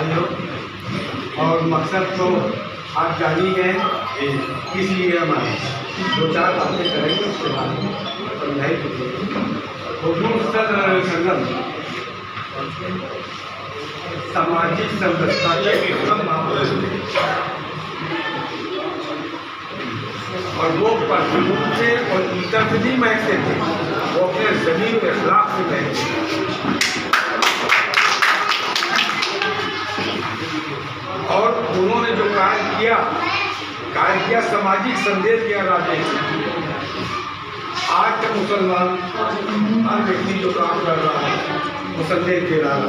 भाइयों, और मकसद तो आप जान ही गए, इसलिए हम दो चार बातें करेंगे, उसके बाद समझाई हुजूर सल्लल्लाहु अलैहि वसल्लम सामाजिक समरसता के उत्तम मामले थे और वो परफ्यूम से और ईतर से नहीं महकते थे, वो अपने ज़मीन के अखलाक से महकते थे। और उन्होंने जो कार्य किया सामाजिक संदेश दिया राजे। आज का मुसलमान हर व्यक्ति जो काम कर रहा है वो संदेश दे रहा है,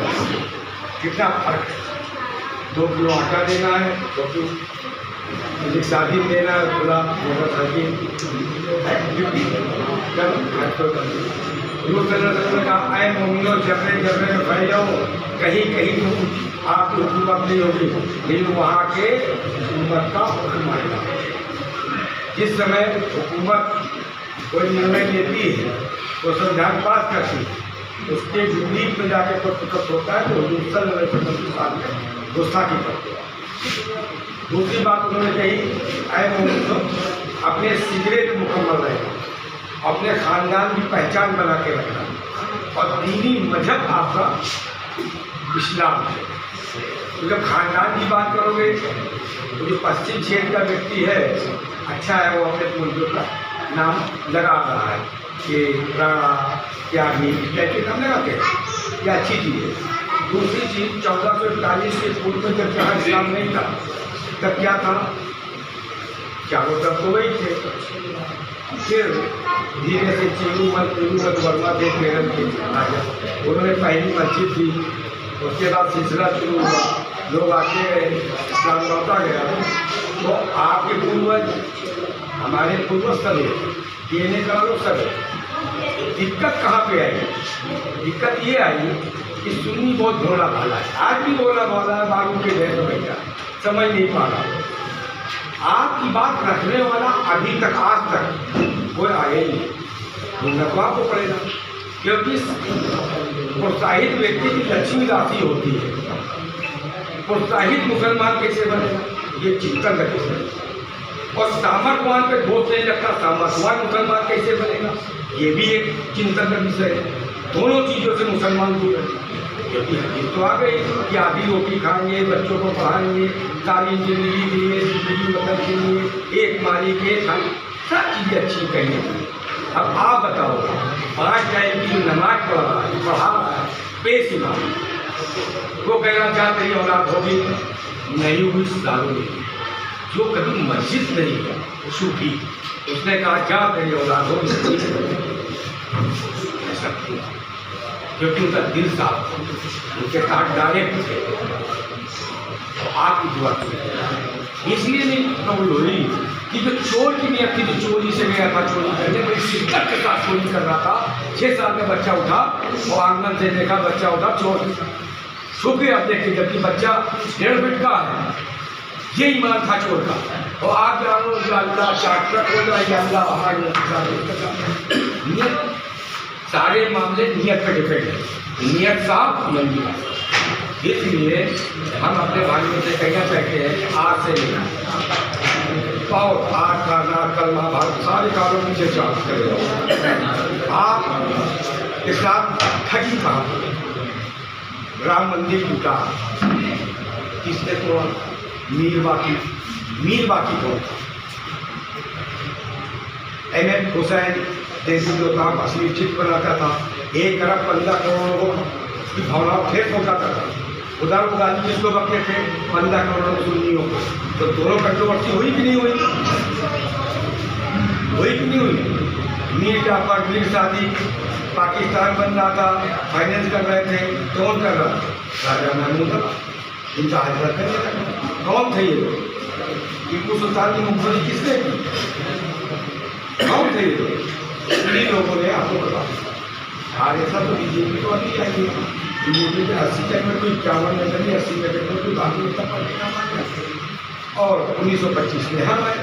कितना फर्क है। 2 किलो आटा देना है, 2 किलो मुझे शादी में देना है, खुला मोटरसाइकिल कहा आए मोमिनो जबरे जबरे में फैल जाओ, कहीं कहीं तो आपकी हुकूमत नहीं होगी, लेकिन वहाँ के हुकूमत का हुक्म आएगा। जिस समय हुकूमत कोई निर्णय लेती है तो संविधान पास करती है, उसके विपरीत में जाके कोई टिकट होता है तो हुजूर सल्लल्लाहु अलैहि वसल्लम के साथ गुस्ताखी करते हैं। दूसरी बात उन्होंने कही, आए मोमिनो अपने सिगरेट मुकम्मल रहेगा, अपने ख़ानदान की पहचान बना के रखना, और दीनी मजहब आपका इस्लाम है। तो जब ख़ानदान की बात करोगे तो जो पश्चिम क्षेत्र का व्यक्ति है, अच्छा है वो अपने मुल्कों का नाम लगा रहा है कि राणा त्यागी इत्यादि नाम लगाते हैं, ये अच्छी चीज़ है। दूसरी चीज़ 1441 के पूर्व में जब जहाँ इस्लाम नहीं था तब क्या था, चारों तरफ तो वही थे। फिर धीरे से चीरूमल वर्मा थे केरल के राजा, उन्होंने पहली मस्जिद दी, उसके बाद सिलसिला शुरू हुआ, लोग आते गए, इस्लाम लौटा गया। तो आपके पूर्वज हमारे पूर्वज सब देने का लोग सब। दिक्कत कहाँ पे आई? दिक्कत ये आई कि सुन्नी बहुत भोला भाला है, आज भी भोला भाला है, बाबू के घर में बैठा समझ नहीं पा रहा। आपकी बात रखने वाला अभी तक आज तक कोई आया ही नहीं, ढूंढना को पड़ेगा, क्योंकि प्रोत्साहित व्यक्ति की लक्ष्मी राशि होती है। प्रोत्साहित मुसलमान कैसे बनेगा, ये चिंतन का विषय। और सामर्थ्यवान पे बोझ नहीं लगता, सामर्थ्यवान मुसलमान कैसे बनेगा, ये भी एक चिंतन का विषय है। दोनों चीज़ों से मुसलमान दूर है, क्योंकि हदीस तो आ गई कि आधी रोटी खाएंगे, बच्चों को पढ़ाएंगे, तालीम जिंदगी के लिए, जिंदगी मतलब के लिए, एक मालिक एक हम, सब चीज़ें अच्छी कहेंगे। अब आप बताओ, 5 टाइम की जो नमाज पढ़ रहा है, बेसिमा, वो कहना चाहते ही औलाद होगी नहीं हुई, दारू नहीं। जो कभी मस्जिद नहीं गया सूफी, उसने कहा क्या तेरी औलाद होगी, ऐसा क्यों? क्योंकि उनका दिल साफ, उनके साथ डायरेक्ट थे, तो आपकी दुआ इसलिए नहीं कबूल हुई कि जो चोर की नियत थी, जो चोरी से गया था, चोरी करने बड़ी शिद्दत के साथ चोरी कर रहा था, 6 साल का बच्चा उठा, वो आंगन से देखा बच्चा उठा, चोर छुप गया देखते, जबकि बच्चा 1.5 फीट का है। ये ईमान था चोर का। और आप जानो अल्लाह चार्टर खोल रहा है, नियत, सारे मामले नियत पर डिपेंड है, नियत साफ मंदी। इसलिए हम अपने भाइयों से कहना चाहते हैं कि आज से लेना और आज का ना कलमा भारत सारे कारों से चार्ज करें। आप के साथ ठगी कहा, राम मंदिर टूटा, किसने तोड़ा? मीर बाकी को M.F. हुसैन देसी जो था असली चित्र बनाता था, 1 अरब 15 करोड़ लोगों की भावनाओं ठेस पहुँचाता था। उधर गांधी जिसको बकते थे 15 करोड़ सुन्नियों को, तो दोनों कंट्रोवर्सी हुई कि नहीं हुई? मीर जाफर, मीर सादिक पाकिस्तान बन रहा था, फाइनेंस कर रहे थे, कौन कर रहा था? राजा महमूद इनका हाजिर करने लगा। कौन थे ये लोग? टीपू सुल्तान की मुखबरी किसने की? कौन थे ये लोग? इन्हीं लोगों ने आपको बता आज ऐसा तो बीजेपी तो अभी आई है, बीजेपी के 80 में कोई 51 में नहीं, 80 में कोई बाकी नेता पलटना मांगा, और 1925 में हम आए।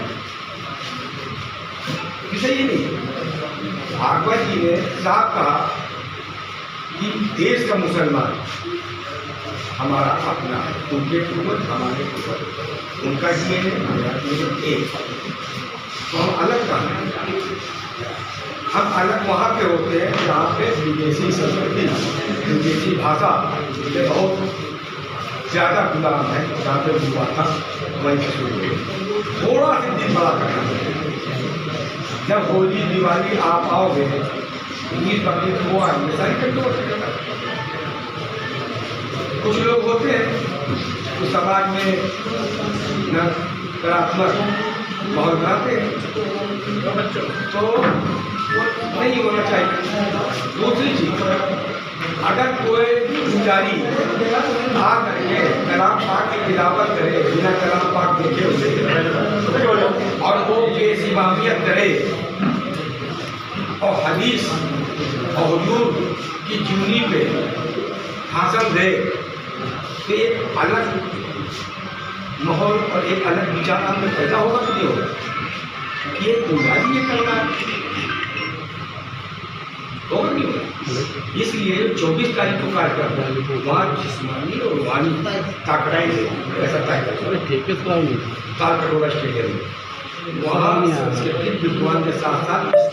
विषय ये नहीं, भागवत जी ने साफ कहा कि देश का मुसलमान हमारा अपना है, उनके पूर्वज हमारे पूर्वज, उनका DNA हमारा DNA एक, तो हम अलग कहाँ हैं? हम अलग वहाँ पे होते हैं जहाँ पे विदेशी संस्कृति, विदेशी भाषा के बहुत ज़्यादा गुलाम है, जहाँ पे भाषा वही शुरू हुई। थोड़ा सी दिन बड़ा करना है, जब होली दिवाली आप आओगे, ईद बकरीद वो आएंगे, सारी कंट्रोवर्सी करना। कुछ लोग होते हैं तो समाज में नकारात्मक माहौल बनाते हैं, तो वो नहीं होना चाहिए। दूसरी चीज, अगर कोई पुजारी आ करके कलाम पाक की तिलावत करे बिना कलाम पाक देखे हुए और वो बेइमामियत करे और हदीस और हुजूर की जीवनी पे भाषण दे, तो एक अलग माहौल और एक अलग विचार आप में पैदा होगा कि नहीं होगा? ये पुजारी ये करना होगा नहीं होगा? इसलिए 24 तारीख को कार्यक्रम है, वहाँ जिस्मानी और रूहानी ताकड़ाएंगे, ऐसा तय करते हैं ताल कटोरा स्टेडियम में। वहाँ सांस्कृतिक विद्वान के साथ साथ